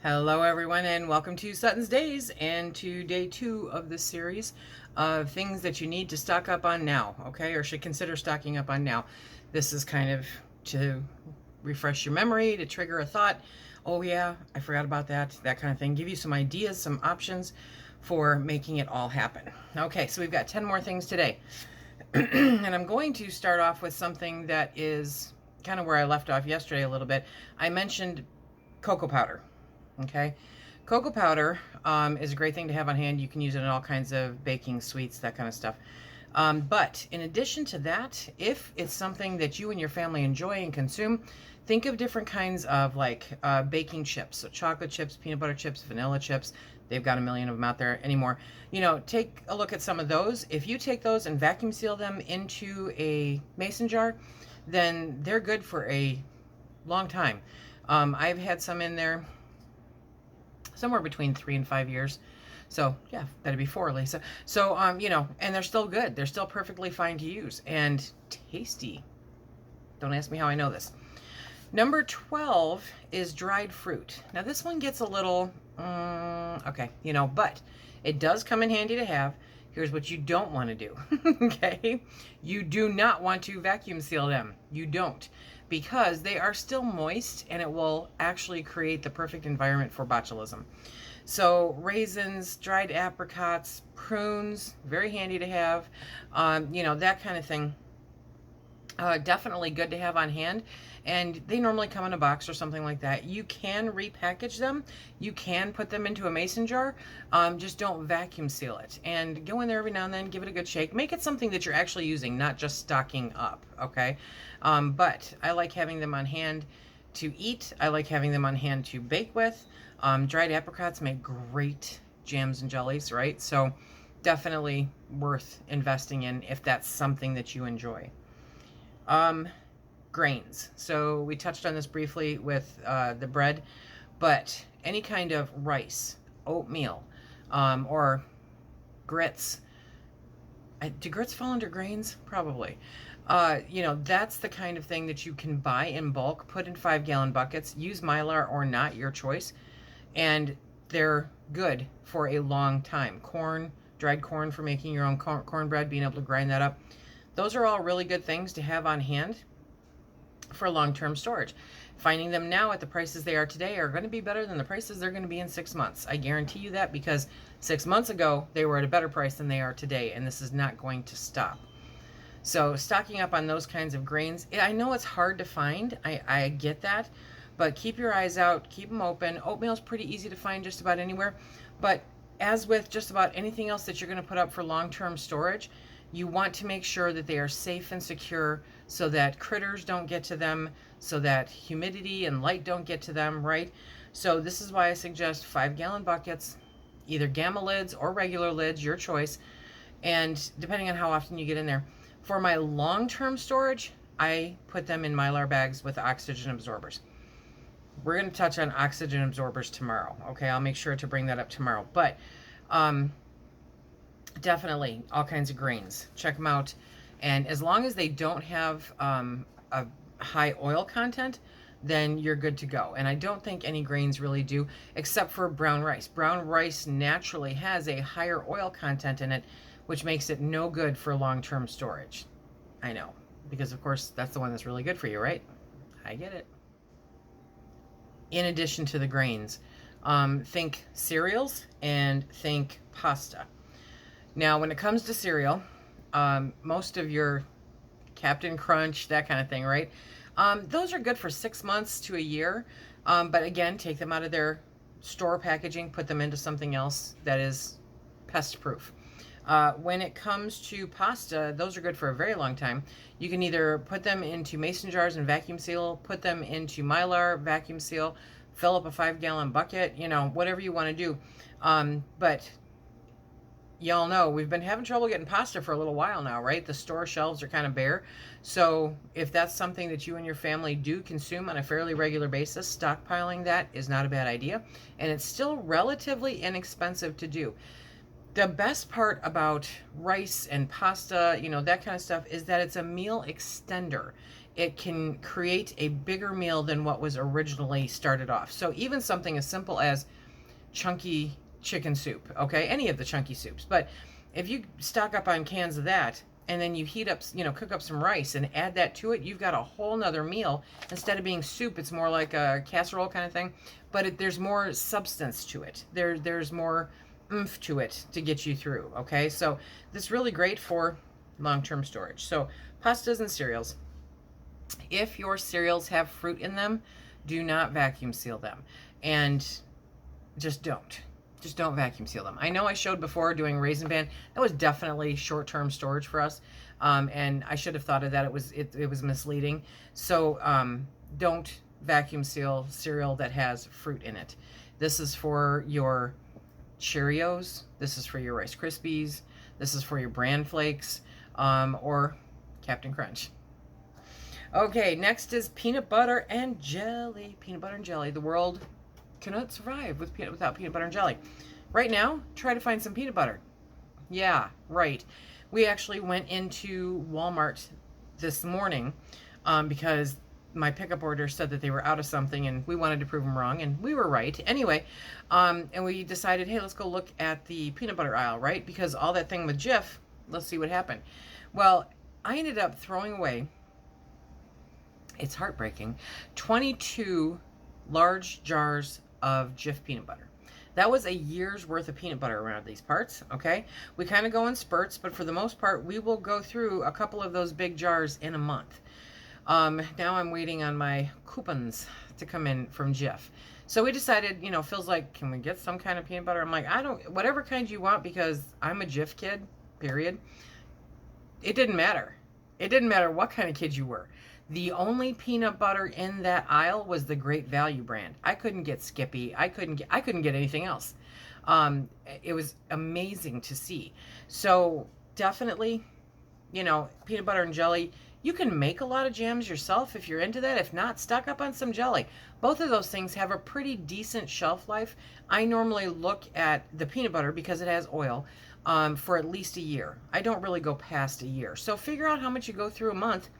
Hello everyone and welcome to SuttonsDaze and to day 2 of this series of things that you need to stock up on now, okay, or should consider stocking up on now. This is kind of to refresh your memory, to trigger a thought, oh yeah, I forgot about that kind of thing, give you some ideas, some options for making it all happen. Okay, so we've got 10 more things today. And I'm going to start off with something that is kind of where I left off yesterday a little bit. I mentioned cocoa powder. Okay, cocoa powder is a great thing to have on hand. You can use it in all kinds of baking, sweets, that kind of stuff. But in addition to that, if it's something that you and your family enjoy and consume, think of different kinds of like baking chips. So chocolate chips, peanut butter chips, vanilla chips. They've got a million of them out there anymore. You know, take a look at some of those. If you take those and vacuum seal them into a mason jar, then they're good for a long time. I've had some in there somewhere between 3 and 5 years. So yeah, that'd be 4, Lisa. So, you know, and they're still good. They're still perfectly fine to use and tasty. Don't ask me how I know this. Number 12 is dried fruit. Now this one gets a little, okay, you know, but it does come in handy to have. Here's what you don't want to do, okay? You do not want to vacuum seal them. You don't, because they are still moist and it will actually create the perfect environment for botulism. So raisins, dried apricots, prunes, very handy to have, you know, that kind of thing. Definitely good to have on hand, and they normally come in a box or something like that. You can repackage them. You can put them into a mason jar. Just don't vacuum seal it, and go in there every now and then, give it a good shake. Make it something that you're actually using, not just stocking up, okay? But I like having them on hand to eat. I like having them on hand to bake with. Dried apricots make great jams and jellies, right? So definitely worth investing in if that's something that you enjoy. Grains. So we touched on this briefly with the bread, but any kind of rice, oatmeal, or grits. Do grits fall under grains? Probably. You know, that's the kind of thing that you can buy in bulk, put in 5-gallon buckets, use Mylar or not, your choice, and they're good for a long time. Corn, dried corn for making your own cornbread, being able to grind that up. Those are all really good things to have on hand for long-term storage. Finding them now at the prices they are today are going to be better than the prices they're going to be in 6 months. I guarantee you that, because 6 months ago they were at a better price than they are today, and this is not going to stop. So stocking up on those kinds of grains, I know it's hard to find. I get that, but keep your eyes out, keep them open. Oatmeal is pretty easy to find just about anywhere, but as with just about anything else that you're going to put up for long-term storage, you want to make sure that they are safe and secure so that critters don't get to them, so that humidity and light don't get to them, right? So this is why I suggest 5-gallon buckets, either gamma lids or regular lids, your choice, and depending on how often you get in there. For my long-term storage, I put them in Mylar bags with oxygen absorbers. We're going to touch on oxygen absorbers tomorrow, okay? I'll make sure to bring that up tomorrow, but definitely all kinds of grains. Check them out. And as long as they don't have a high oil content, then you're good to go. And I don't think any grains really do, except for brown rice. Brown rice naturally has a higher oil content in it, which makes it no good for long-term storage. I know, because of course that's the one that's really good for you, right? I get it. In addition to the grains, think cereals and think pasta. Now, when it comes to cereal, most of your Captain Crunch, that kind of thing, right? Those are good for 6 months to a year. But again, take them out of their store packaging, put them into something else that is pest proof. When it comes to pasta, those are good for a very long time. You can either put them into mason jars and vacuum seal, put them into Mylar, vacuum seal, fill up a 5-gallon bucket, you know, whatever you want to do. But y'all know we've been having trouble getting pasta for a little while now, right? The store shelves are kind of bare. So if that's something that you and your family do consume on a fairly regular basis, stockpiling that is not a bad idea. And it's still relatively inexpensive to do. The best part about rice and pasta, you know, that kind of stuff, is that it's a meal extender. it can create a bigger meal than what was originally started off. So even something as simple as chunky chicken soup, okay? Any of the chunky soups. But if you stock up on cans of that and then you heat up, cook up some rice and add that to it, you've got a whole nother meal. Instead of being soup, it's more like a casserole kind of thing. But there's more substance to it. There's more oomph to it to get you through, okay? So this is really great for long-term storage. So pastas and cereals. If your cereals have fruit in them, do not vacuum seal them. And just don't. Just don't vacuum seal them. I know I showed before doing Raisin Bran. That was definitely short-term storage for us. And I should have thought of that. It was misleading. So don't vacuum seal cereal that has fruit in it. This is for your Cheerios. This is for your Rice Krispies. This is for your Bran Flakes or Captain Crunch. Okay, next is peanut butter and jelly. Peanut butter and jelly. The world cannot survive without peanut butter and jelly. Right now, try to find some peanut butter. Yeah, right. We actually went into Walmart this morning because my pickup order said that they were out of something and we wanted to prove them wrong, and we were right. Anyway, and we decided, hey, let's go look at the peanut butter aisle, right? Because all that thing with Jif, let's see what happened. Well, I ended up throwing away, it's heartbreaking, 22 large jars of Jif peanut butter. That was a year's worth of peanut butter around these parts, okay? We kind of go in spurts, but for the most part, we will go through a couple of those big jars in a month. Now I'm waiting on my coupons to come in from Jif. So we decided, Phil's like, can we get some kind of peanut butter? I'm like, whatever kind you want, because I'm a Jif kid, period. It didn't matter. It didn't matter what kind of kid you were. The only peanut butter in that aisle was the Great Value brand. I couldn't get Skippy. I couldn't get anything else. It was amazing to see. So definitely, peanut butter and jelly. You can make a lot of jams yourself if you're into that. If not, stock up on some jelly. Both of those things have a pretty decent shelf life. I normally look at the peanut butter because it has oil for at least a year. I don't really go past a year. So figure out how much you go through a month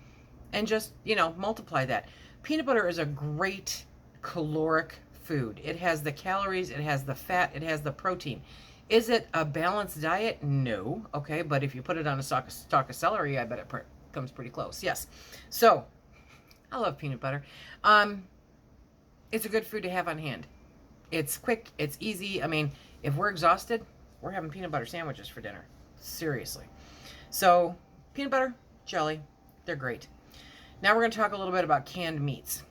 and just, multiply that. Peanut butter is a great caloric food. It has the calories, it has the fat, it has the protein. Is it a balanced diet? No. Okay, but if you put it on a stalk of celery, I bet it comes pretty close. Yes. So, I love peanut butter. It's a good food to have on hand. It's quick, it's easy. I mean, if we're exhausted, we're having peanut butter sandwiches for dinner. Seriously. So, peanut butter, jelly, they're great. Now we're going to talk a little bit about canned meats.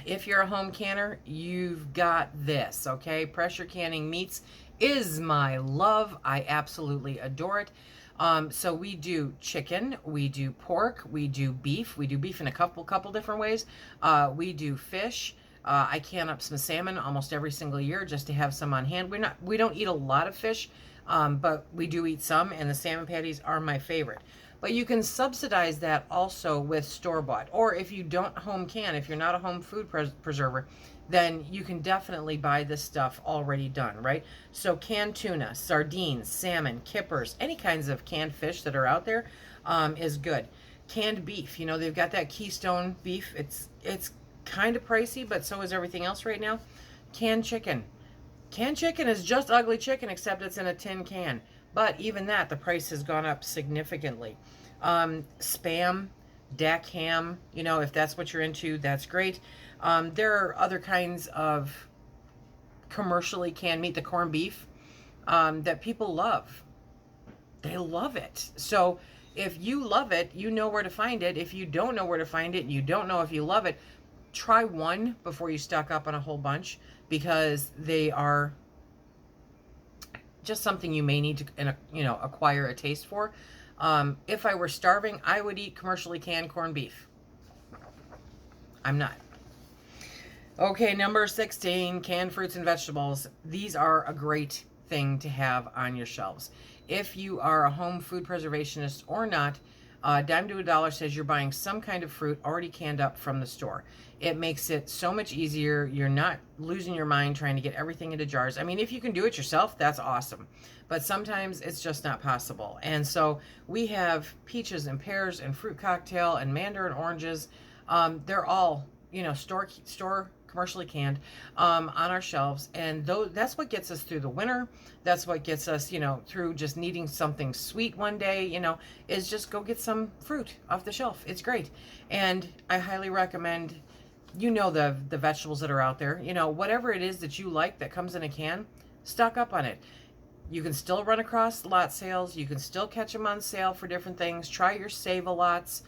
If you're a home canner, you've got this, okay? Pressure canning meats is my love. I absolutely adore it. So we do chicken, we do pork, we do beef. We do beef in a couple different ways. We do fish. I can up some salmon almost every single year just to have some on hand. We don't eat a lot of fish, but we do eat some, and the salmon patties are my favorite. But you can subsidize that also with store-bought. Or if you don't home can, if you're not a home food preserver, then you can definitely buy this stuff already done, right? So canned tuna, sardines, salmon, kippers, any kinds of canned fish that are out there is good. Canned beef, they've got that Keystone beef. It's kind of pricey, but so is everything else right now. Canned chicken. Canned chicken is just ugly chicken, except it's in a tin can. But even that, the price has gone up significantly. Spam, Dak ham, if that's what you're into, that's great. There are other kinds of commercially canned meat, the corned beef, that people love. They love it. So if you love it, you know where to find it. If you don't know where to find it, and you don't know if you love it, try one before you stock up on a whole bunch, because they are just something you may need to, acquire a taste for. If I were starving, I would eat commercially canned corned beef. I'm not. Okay, number 16, canned fruits and vegetables. These are a great thing to have on your shelves. If you are a home food preservationist or not, Dime to a dollar says you're buying some kind of fruit already canned up from the store. It makes it so much easier. You're not losing your mind trying to get everything into jars. I mean, if you can do it yourself, that's awesome. But sometimes it's just not possible. And so we have peaches and pears and fruit cocktail and mandarin oranges. They're all, store commercially canned, on our shelves. And that's what gets us through the winter. That's what gets us, through just needing something sweet one day, is just go get some fruit off the shelf. It's great. And I highly recommend, the vegetables that are out there, whatever it is that you like that comes in a can, stock up on it. You can still run across lot sales. You can still catch them on sale for different things. Try your Save-A-Lots.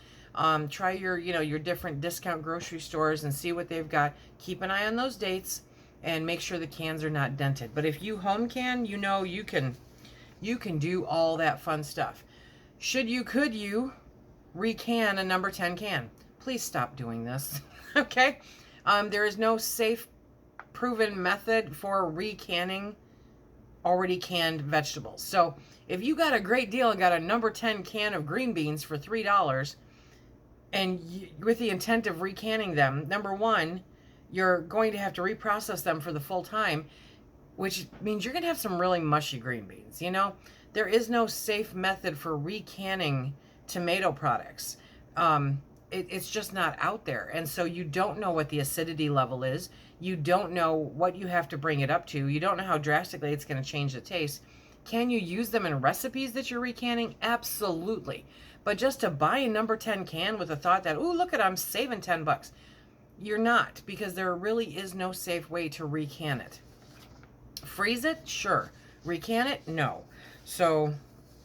Try your different discount grocery stores and see what they've got. Keep an eye on those dates and make sure the cans are not dented. But if you home can, you can do all that fun stuff. Could you recan a number 10 can? Please stop doing this. Okay? There is no safe, proven method for recanning already canned vegetables. So if you got a great deal and got a number 10 can of green beans for $3, and with the intent of recanning them, number one, you're going to have to reprocess them for the full time, which means you're going to have some really mushy green beans. There is no safe method for recanning tomato products. It's just not out there. And so you don't know what the acidity level is. You don't know what you have to bring it up to. You don't know how drastically it's going to change the taste. Can you use them in recipes that you're recanning? Absolutely. But just to buy a number 10 can with the thought that, ooh, look at, I'm saving $10. You're not, because there really is no safe way to recan it. Freeze it? Sure. Recan it? No. So,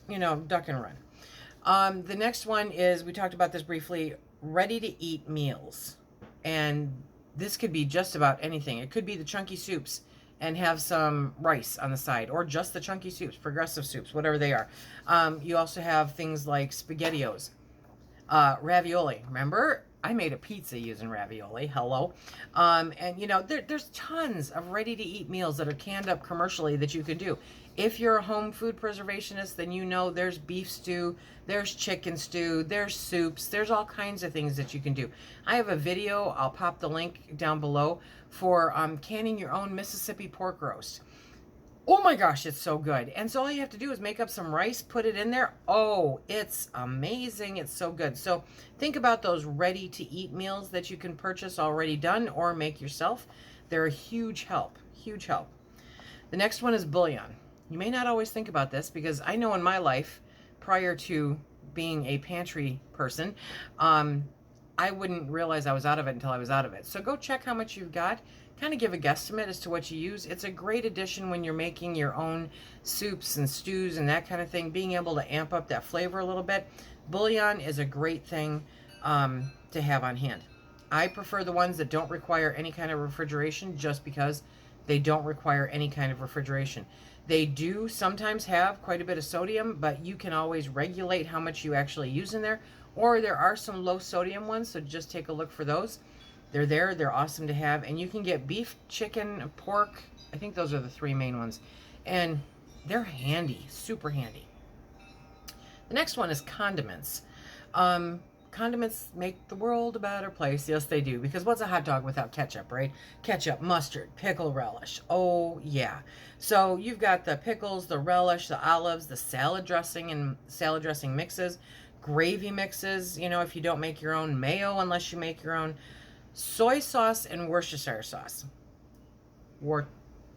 duck and run. The next one is, we talked about this briefly, ready-to-eat meals. And this could be just about anything. It could be the chunky soups and have some rice on the side, or just the chunky soups, progressive soups, whatever they are. You also have things like SpaghettiOs, ravioli. Remember, I made a pizza using ravioli. Hello. And there's tons of ready-to-eat meals that are canned up commercially that you can do. If you're a home food preservationist, then there's beef stew, there's chicken stew, there's soups, there's all kinds of things that you can do. I have a video, I'll pop the link down below, for canning your own Mississippi pork roast. Oh my gosh, it's so good. And so all you have to do is make up some rice, put it in there. Oh, it's amazing. It's so good. So think about those ready-to-eat meals that you can purchase already done or make yourself. They're a huge help, huge help. The next one is Bullion. You may not always think about this, because I know in my life, prior to being a pantry person, I wouldn't realize I was out of it until I was out of it. So go check how much you've got. Kind of give a guesstimate as to what you use. It's a great addition when you're making your own soups and stews and that kind of thing, being able to amp up that flavor a little bit. Bullion is a great thing to have on hand. I prefer the ones that don't require any kind of refrigeration, just because they don't require any kind of refrigeration. They do sometimes have quite a bit of sodium, but you can always regulate how much you actually use in there. Or there are some low sodium ones, so just take a look for those. They're there. They're awesome to have. And you can get beef, chicken, pork. I think those are the three main ones. And they're handy, super handy. The next one is condiments. Condiments make the world a better place. Yes, they do. Because what's a hot dog without ketchup, right? Ketchup, mustard, pickle relish. Oh, yeah. So you've got the pickles, the relish, the olives, the salad dressing and salad dressing mixes, gravy mixes, if you don't make your own, mayo unless you make your own, soy sauce and Worcestershire sauce.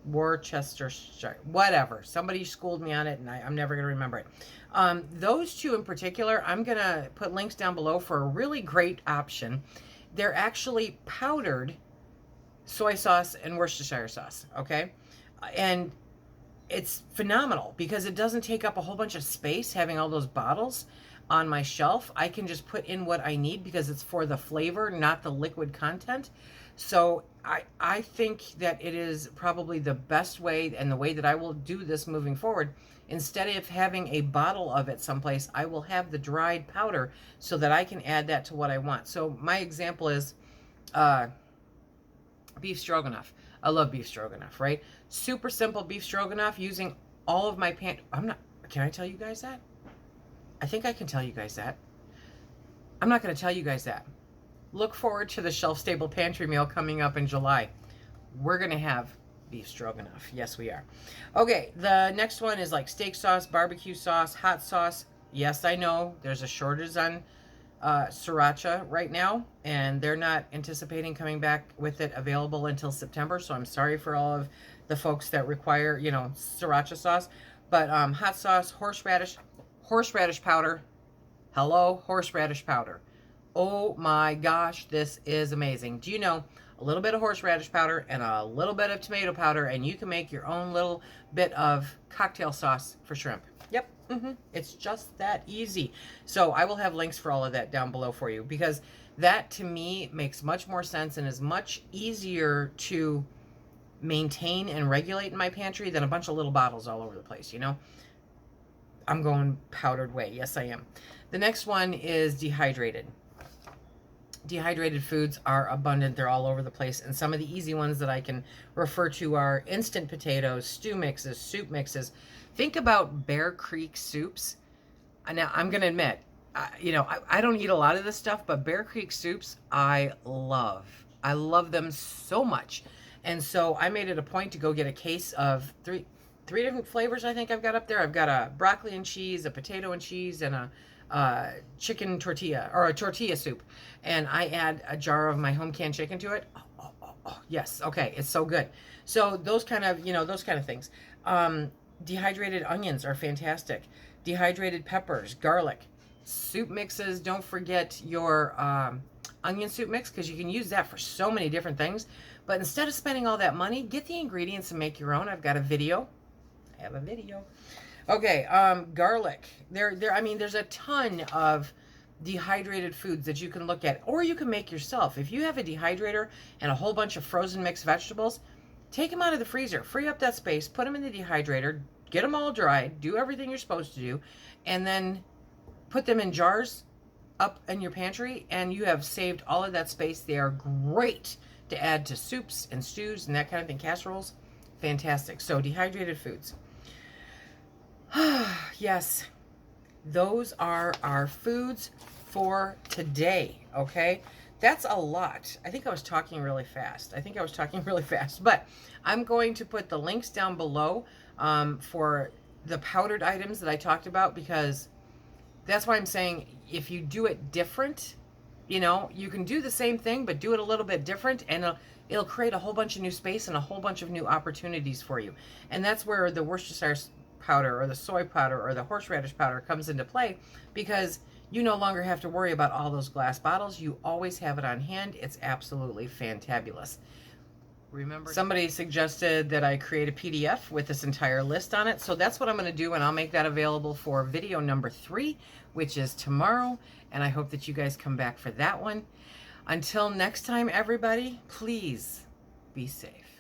Worcestershire, whatever. Somebody schooled me on it, and I'm never going to remember it. Those two in particular, I'm going to put links down below for a really great option. They're actually powdered soy sauce and Worcestershire sauce, okay? And it's phenomenal because it doesn't take up a whole bunch of space having all those bottles on my shelf. I can just put in what I need because it's for the flavor, not the liquid content. So I think that it is probably the best way, and the way that I will do this moving forward. Instead of having a bottle of it someplace, I will have the dried powder so that I can add that to what I want. So my example is beef stroganoff. I love beef stroganoff, right? Super simple beef stroganoff using all of my can I tell you guys that? I think I can tell you guys that. I'm not going to tell you guys that. Look forward to the shelf-stable pantry meal coming up in July. We're going to have beef stroganoff. Yes, we are. Okay, the next one is like steak sauce, barbecue sauce, hot sauce. Yes, I know there's a shortage on sriracha right now, and they're not anticipating coming back with it available until September. So I'm sorry for all of the folks that require, you know, sriracha sauce. But hot sauce, horseradish powder. Hello, horseradish powder. Oh my gosh, this is amazing. Do you know a little bit of horseradish powder and a little bit of tomato powder, and you can make your own little bit of cocktail sauce for shrimp? Yep, it's just that easy. So I will have links for all of that down below for you, because that to me makes much more sense and is much easier to maintain and regulate in my pantry than a bunch of little bottles all over the place, you know? I'm going powdered whey. Yes, I am. The next one is dehydrated. Dehydrated foods are abundant. They're all over the place. And some of the easy ones that I can refer to are instant potatoes, stew mixes, soup mixes. Think about Bear Creek soups. Now, I'm going to admit, you know, I don't eat a lot of this stuff, but Bear Creek soups, I love. I love them so much. And so I made it a point to go get a case of three different flavors I think I've got up there. I've got a broccoli and cheese, a potato and cheese, and a chicken tortilla, or a tortilla soup. And I add a jar of my home canned chicken to it. Oh, yes. Okay. It's so good. So those kind of, you know, those kind of things. Dehydrated onions are fantastic. Dehydrated peppers, garlic, soup mixes. Don't forget your onion soup mix, because you can use that for so many different things. But instead of spending all that money, get the ingredients and make your own. I've got a video. I have a video. Okay, garlic. I mean, there's a ton of dehydrated foods that you can look at, or you can make yourself. If you have a dehydrator and a whole bunch of frozen mixed vegetables, take them out of the freezer, free up that space, put them in the dehydrator, get them all dried, do everything you're supposed to do, and then put them in jars up in your pantry, and you have saved all of that space. They are great to add to soups and stews and that kind of thing, casseroles. Fantastic. So dehydrated foods. Yes, those are our foods for today, okay? That's a lot. I think I was talking really fast. But I'm going to put the links down below for the powdered items that I talked about, because that's why I'm saying if you do it different, you know, you can do the same thing, but do it a little bit different, and it'll create a whole bunch of new space and a whole bunch of new opportunities for you. And that's where the Worcestershire powder or the soy powder or the horseradish powder comes into play, because you no longer have to worry about all those glass bottles. You always have it on hand. It's absolutely fantabulous. Remember, somebody suggested that I create a PDF with this entire list on it. So that's what I'm going to do, and I'll make that available for video number 3, which is tomorrow. And I hope that you guys come back for that one. Until next time, everybody, please be safe.